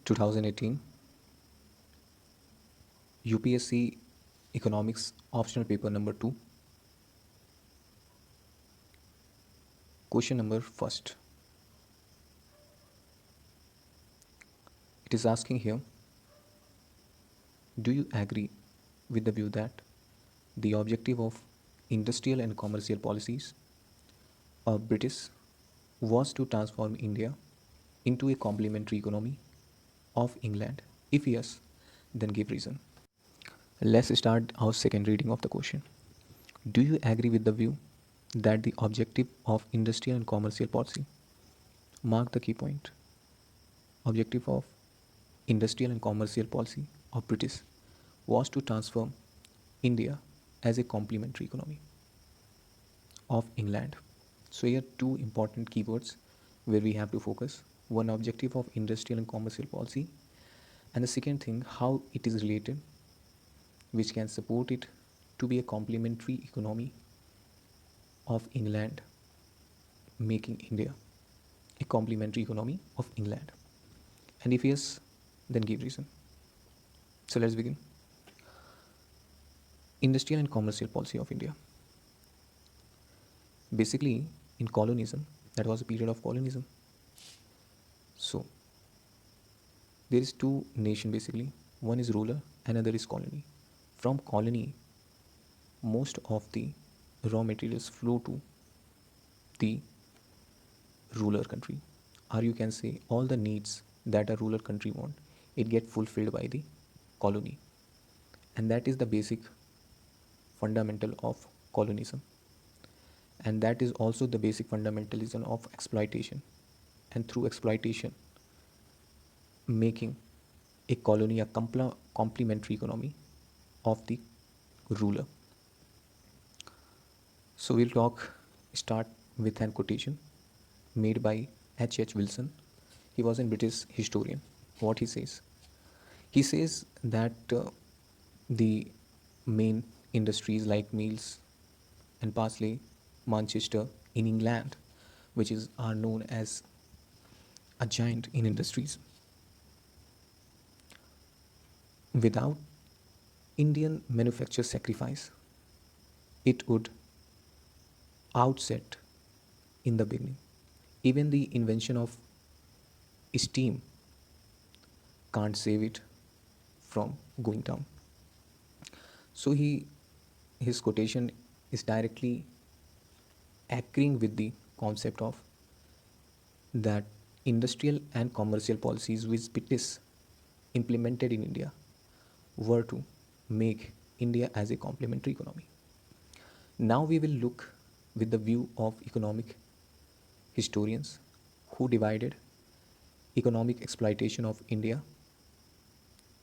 2018 UPSC Economics Optional Paper number 2. Question number first. It is asking here, do you agree with the view that the objective of industrial and commercial policies of British was to transform India into a complementary economy of England? If yes, then give reason. Let's start our second reading of the question. Do you agree with the view that the objective of industrial and commercial policy, mark the key point, objective of industrial and commercial policy of British was to transform India as a complementary economy of England? So here two important keywords where we have to focus. One, objective of industrial and commercial policy, and the second thing, how it is related, which can support it to be a complementary economy of England, making India a complementary economy of England. And if yes, then give reason. So let's begin. Industrial and commercial policy of India. Basically, in colonialism, that was a period of colonialism. So there is two nation basically. One is ruler, another is colony. From colony, most of the raw materials flow to the ruler country, or you can say all the needs that a ruler country want, it get fulfilled by the colony, and that is the basic fundamental of colonialism, and that is also the basic fundamentalism of exploitation, and through exploitation making a colony a complementary economy of the ruler. So we'll start with an quotation made by H. Wilson. He was a British historian. What he says? He says that the main industries like Mills and Parsley, Manchester in England, which is are known as a giant in industries. Without Indian manufacture sacrifice, it would outset in the beginning. Even the invention of steam can't save it from going down. So his quotation is directly agreeing with the concept of that industrial and commercial policies which British implemented in India were to make India as a complementary economy. Now we will look with the view of economic historians who divided economic exploitation of India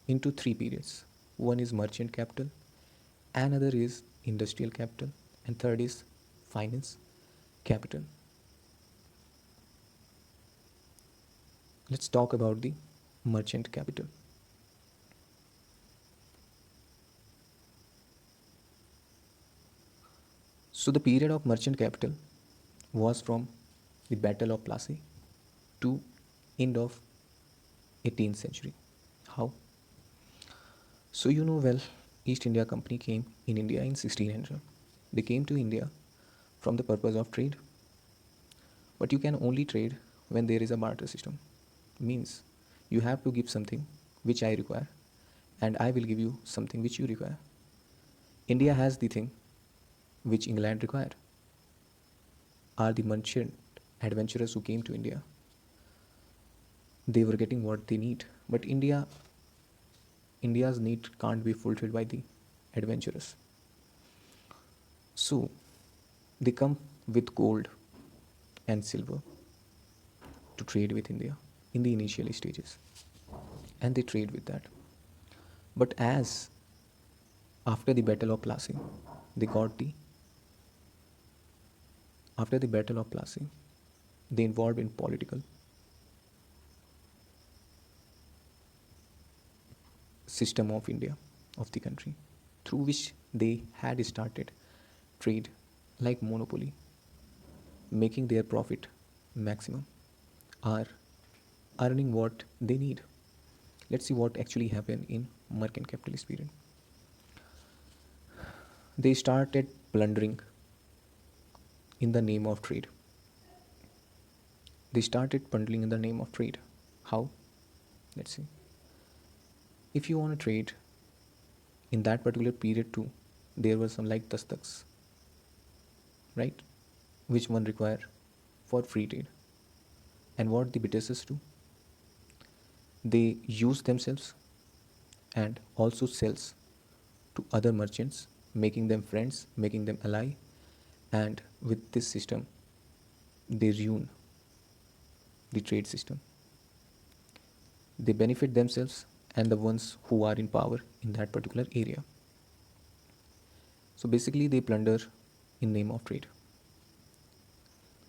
into three periods. One is merchant capital, another is industrial capital, and third is finance capital. Let's talk about the merchant capital. So the period of merchant capital was from the Battle of Plassey to end of 18th century. How? So you know well, East India Company came in India in 1600. They came to India from the purpose of trade. But you can only trade when there is a barter system. Means you have to give something which I require and I will give you something which you require. India has the thing which England required. Are the merchant adventurers who came to India. They were getting what they need. But India's need can't be fulfilled by the adventurers. So they come with gold and silver to trade with India in the initial stages. And they trade with that. But as after the Battle of Plassey, they got the after the Battle of Plassey, they involved in political system of India, of the country, through which they had started trade like monopoly, making their profit maximum, or earning what they need. Let's see what actually happened in mercant capitalist period. They started plundering in the name of trade. They started plundering in the name of trade. How? Let's see. If you want to trade in that particular period too, there were some like dastaks, right? Which one require for free trade. And what the Britishers do? They use themselves and also sells to other merchants, making them friends, making them ally, and with this system, they ruin the trade system. They benefit themselves and the ones who are in power in that particular area. So basically, they plunder in name of trade.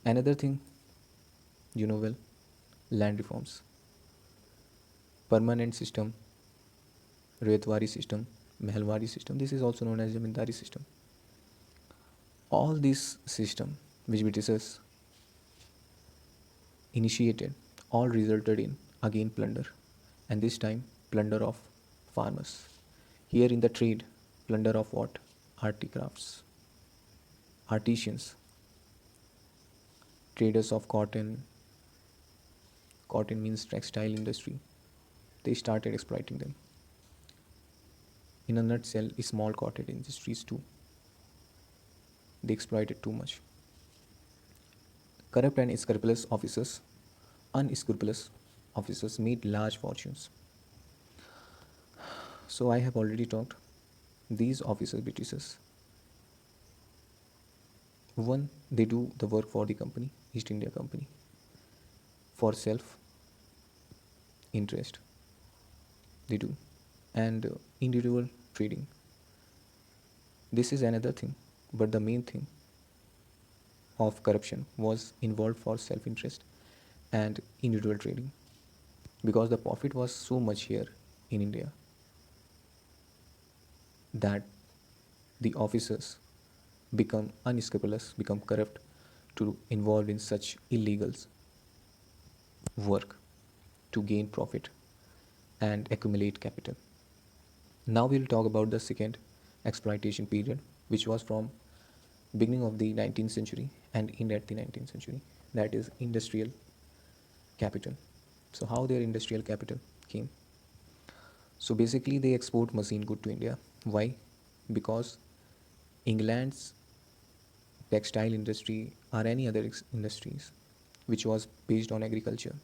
Another thing, you know well, land reforms, permanent system, Rayatwari system, Mehalwari system. This is also known as Zamindari system. All these system which Britishers initiated all resulted in again plunder, and this time plunder of farmers. Here in the trade, plunder of what? Articrafts, artisans, traders of cotton. Cotton means textile industry. They started exploiting them. In a nutshell, small cottage industries too. They exploited too much. Corrupt and unscrupulous officers made large fortunes. So I have already talked. These officers, Britishers, one, they do the work for the company, East India Company, for self interest. They do, and individual trading. This is another thing, but the main thing of corruption was involved for self interest and individual trading, because the profit was so much here in India that the officers become unscrupulous, become corrupt to involve in such illegal work to gain profit and accumulate capital. Now we'll talk about the second exploitation period, which was from beginning of the 19th century and end at the 19th century. That is industrial capital. So how their industrial capital came? So basically they export machine good to India. Why? Because England's textile industry or any other industries which was based on agriculture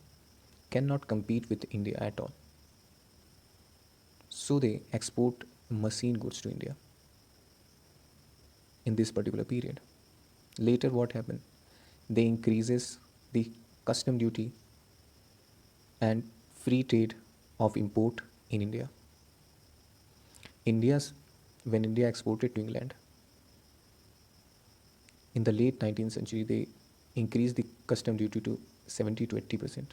cannot compete with India at all. So they export machine goods to India in this particular period. Later what happened? They increases the custom duty and free trade of import in India. India's when India exported to England in the late 19th century, they increased the custom duty to 70 to 80%.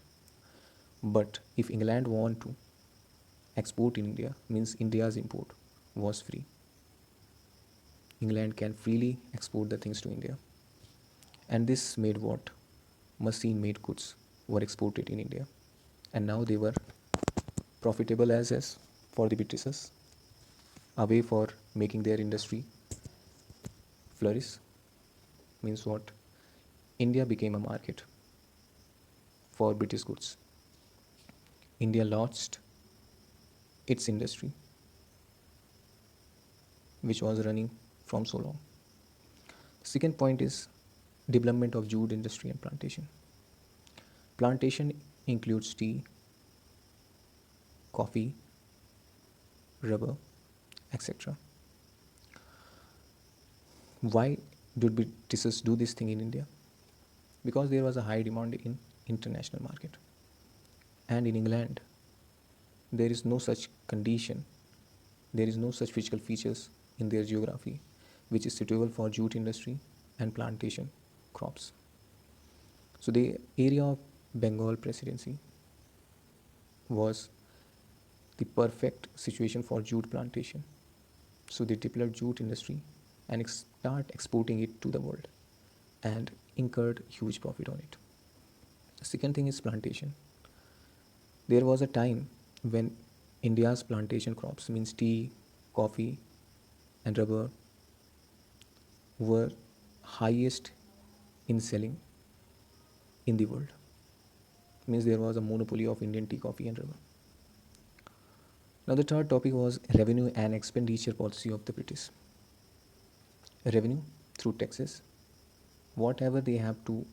But if England want to export in India, means India's import was free. England can freely export the things to India. And this made what? Machine made goods were exported in India. And now they were profitable as for the Britishers, a way for making their industry flourish. Means what? India became a market for British goods. India lost its industry, which was running from so long. Second point is development of jute industry and plantation. Plantation includes tea, coffee, rubber, etc. Why did Britishers do this thing in India? Because there was a high demand in international market. And in England, there is no such condition, there is no such physical features in their geography which is suitable for jute industry and plantation crops. So the area of Bengal presidency was the perfect situation for jute plantation. So they developed jute industry and start exporting it to the world and incurred huge profit on it. The second thing is plantation. There was a time when India's plantation crops means tea, coffee, and rubber were highest in selling in the world. Means there was a monopoly of Indian tea, coffee, and rubber. Now the third topic was revenue and expenditure policy of the British. Revenue through taxes, whatever they have to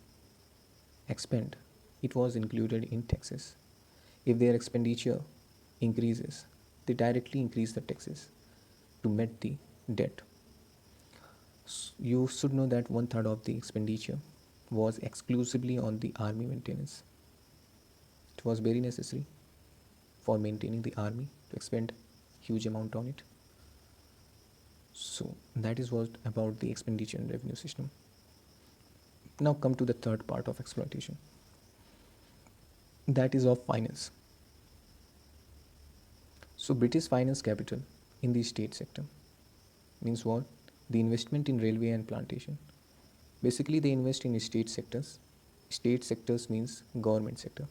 expend, it was included in taxes. If their expenditure increases, they directly increase the taxes to meet the debt. You should know that one third of the expenditure was exclusively on the army maintenance. It was very necessary for maintaining the army to expend huge amount on it. So that is what about the expenditure and revenue system. Now come to the third part of exploitation, that is of finance. So British finance capital in the state sector means what? The investment in railway and plantation. Basically they invest in state sectors. State sectors means government sector.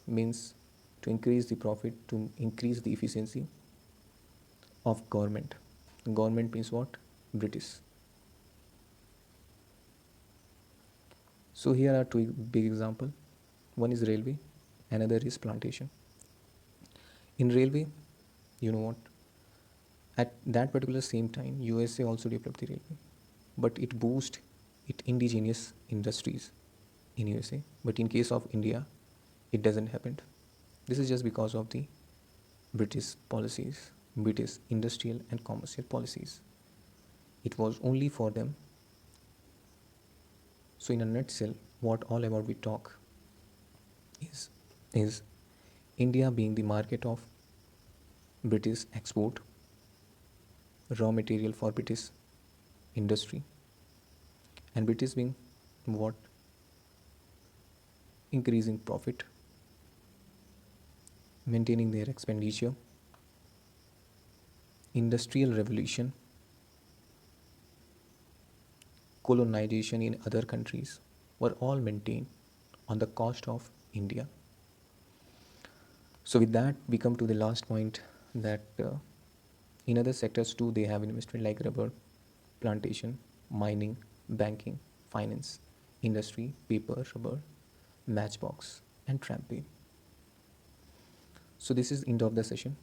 Means to increase the profit, to increase the efficiency of government. Government means what? British. So here are two big examples. One is railway, another is plantation. In railway, you know what? At that particular same time, USA also developed the railway, but it boost its indigenous industries in USA. But in case of India, it doesn't happen. This is just because of the British policies, British industrial and commercial policies. It was only for them. So in a nutshell, what all about we talk is India being the market of British export, raw material for British industry, and British being what? Increasing profit, maintaining their expenditure, industrial revolution, colonization in other countries were all maintained on the cost of India. So with that, we come to the last point that in other sectors too, they have investment like rubber, plantation, mining, banking, finance, industry, paper, rubber, matchbox, and trampoline. So this is end of the session.